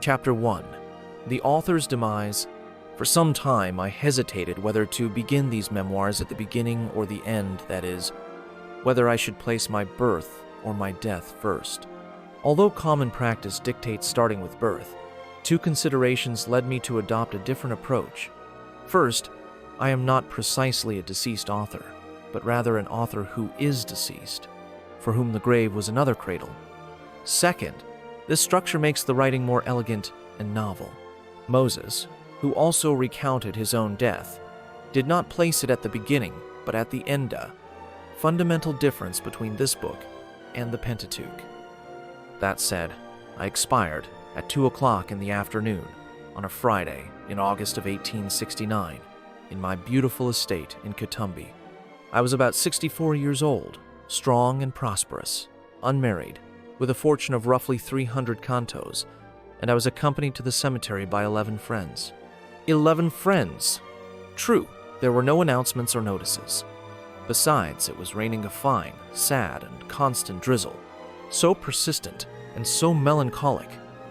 Chapter 1. The Author's Demise. For some time, I hesitated whether to begin these memoirs at the beginning or the end, that is, whether I should place my birth or my death first. Although common practice dictates starting with birth, two considerations led me to adopt a different approach. First, I am not precisely a deceased author, but rather an author who is deceased, for whom the grave was another cradle. Second, this structure makes the writing more elegant and novel. Moses, who also recounted his own death, did not place it at the beginning, but at the end. Fundamental difference between this book and the Pentateuch. That said, I expired at 2:00 in the afternoon on a Friday in August of 1869 in my beautiful estate in Kutumbi. I was about 64 years old, strong and prosperous, unmarried, with a fortune of roughly 300 cantos, and I was accompanied to the cemetery by 11 friends. 11 friends! True, there were no announcements or notices. Besides, it was raining a fine, sad, and constant drizzle, so persistent and so melancholic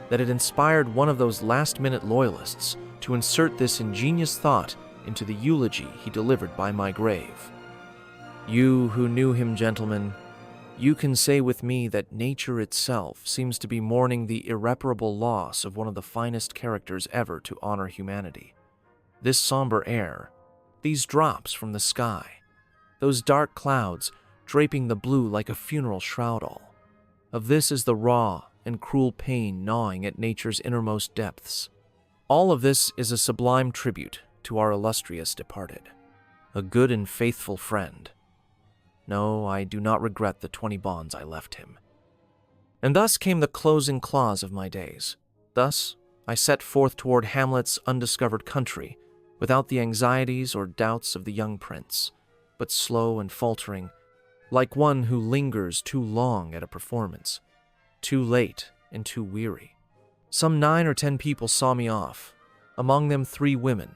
that it inspired one of those last-minute loyalists to insert this ingenious thought into the eulogy he delivered by my grave. You who knew him, gentlemen, you can say with me that nature itself seems to be mourning the irreparable loss of one of the finest characters ever to honor humanity. This somber air, these drops from the sky, those dark clouds draping the blue like a funeral shroud-all. Of this is the raw and cruel pain gnawing at nature's innermost depths. All of this is a sublime tribute to our illustrious departed, a good and faithful friend. No, I do not regret the 20 bonds I left him. And thus came the closing clause of my days. Thus, I set forth toward Hamlet's undiscovered country, without the anxieties or doubts of the young prince, but slow and faltering, like one who lingers too long at a performance, too late and too weary. Some 9 or 10 people saw me off, among them 3 women,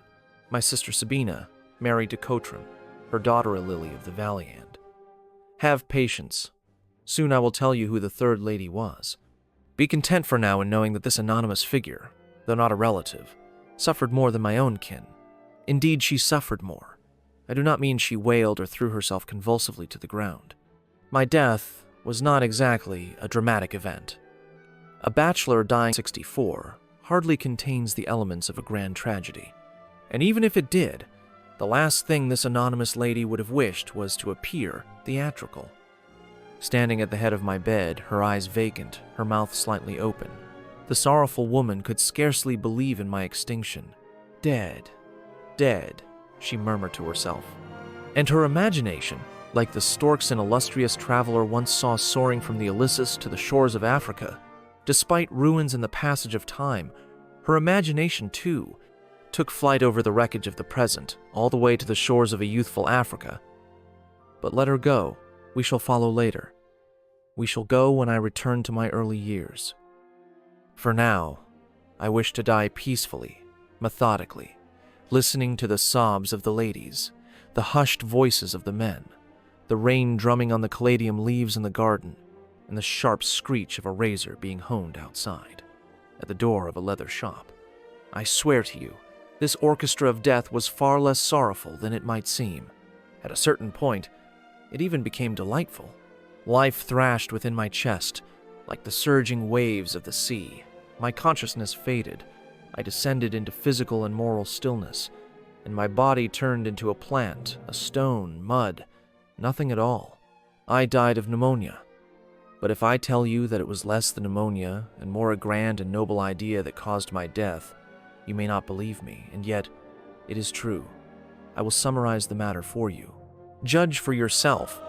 my sister Sabina, married to Cotram, her daughter a lily of the valley hand. Have patience. Soon I will tell you who the third lady was. Be content for now in knowing that this anonymous figure, though not a relative, suffered more than my own kin. Indeed, she suffered more. I do not mean she wailed or threw herself convulsively to the ground. My death was not exactly a dramatic event. A bachelor dying 64 hardly contains the elements of a grand tragedy. And even if it did, the last thing this anonymous lady would have wished was to appear theatrical. Standing at the head of my bed, her eyes vacant, her mouth slightly open, the sorrowful woman could scarcely believe in my extinction. Dead, dead, she murmured to herself. And her imagination, like the storks an illustrious traveler once saw soaring from the Ilyssus to the shores of Africa, despite ruins and the passage of time, her imagination, too, took flight over the wreckage of the present, all the way to the shores of a youthful Africa. But let her go. We shall follow later. We shall go when I return to my early years. For now, I wish to die peacefully, methodically, listening to the sobs of the ladies, the hushed voices of the men, the rain drumming on the caladium leaves in the garden, and the sharp screech of a razor being honed outside, at the door of a leather shop. I swear to you, this orchestra of death was far less sorrowful than it might seem. At a certain point, it even became delightful. Life thrashed within my chest, like the surging waves of the sea. My consciousness faded. I descended into physical and moral stillness, and my body turned into a plant, a stone, mud, nothing at all. I died of pneumonia. But if I tell you that it was less than pneumonia and more a grand and noble idea that caused my death, you may not believe me, and yet it is true. I will summarize the matter for you. Judge for yourself